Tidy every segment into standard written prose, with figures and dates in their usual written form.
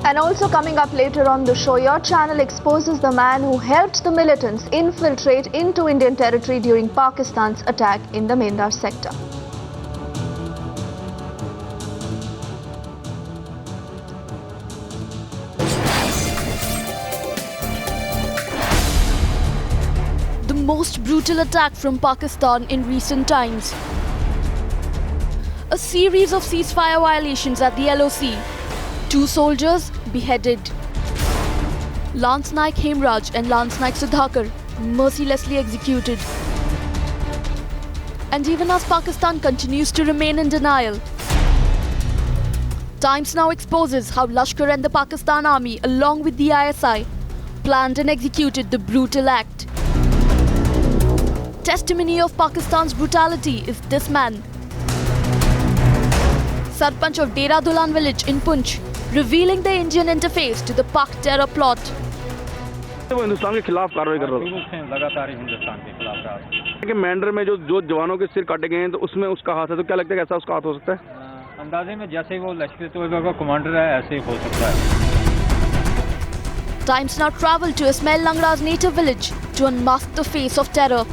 And also coming up later on the show, your channel exposes the man who helped the militants infiltrate into Indian territory during Pakistan's attack in the Mendar sector. The most brutal attack from Pakistan in recent times. A series of ceasefire violations at the LOC. 2 soldiers beheaded. Lance Naik Hemraj and Lance Naik Sudhakar mercilessly executed. And even as Pakistan continues to remain in denial, Times Now exposes how Lashkar and the Pakistan Army, along with the ISI, planned and executed the brutal act. Testimony of Pakistan's brutality is this man. Sarpanch of Dera Dulan village in Punch, revealing the Indian interface to the Pak terror plot. वो हिंदुस्तान के खिलाफ कार्रवाई कर रहा है लगातार हिंदुस्तान के खिलाफ रहा है कि मैंडर में जो जवानों के सिर काटे गए हैं तो उसमें उसका हाथ है, तो क्या लगता है कैसा उसका हाथ हो सकता है? अंदाजे में जैसे वो लश्कर तोयबा का कमांडर है ऐसे ही हो सकता है. Times Now traveled to Ismail Langra's native village to unmask the face of terror.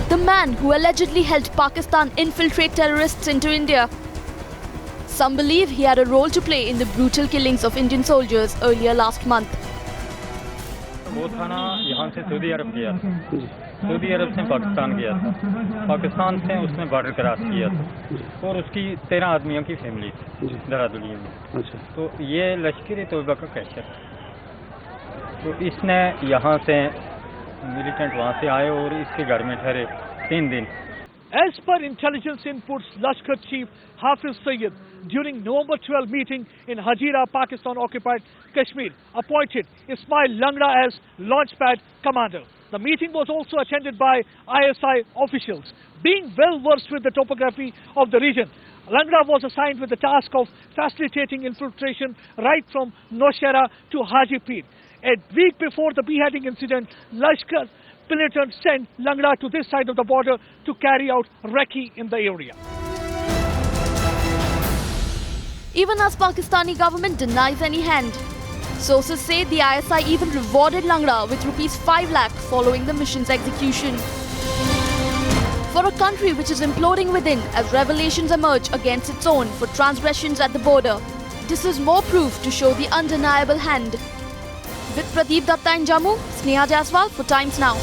The man who allegedly helped Pakistan infiltrate terrorists into India. Some believe he had a role to play in the brutal killings of Indian soldiers earlier last month. वो था ना यहाँ से Saudi अरब गया था, Saudi अरब से पाकिस्तान गया था, पाकिस्तान से उसने बॉर्डर क्रॉस किया था और उसकी 13 आदमियों की फैमिली थी दरादुलिया में. तो ये लश्कर तोयबा का कैशर था. तो इसने यहाँ से मिलिटेंट वहाँ से आए और इसके घर में ठहरे 3 दिन. As per intelligence inputs, Lashkar Chief Hafiz Sayyid, during November 12 meeting in Hazira, Pakistan-occupied Kashmir, appointed Ismail Langra as Launchpad Commander. The meeting was also attended by ISI officials. Being well versed with the topography of the region, Langra was assigned with the task of facilitating infiltration right from Nowshera to Haji Pir. A week before the beheading incident, Lashkar militants sent Langra to this side of the border to carry out recce in the area. Even as Pakistani government denies any hand, sources say the ISI even rewarded Langra with ₹5 lakh following the mission's execution. For a country which is imploding within as revelations emerge against its own for transgressions at the border, this is more proof to show the undeniable hand. With Pradeep Datta in Jammu, Sneha Jaiswal for Times Now.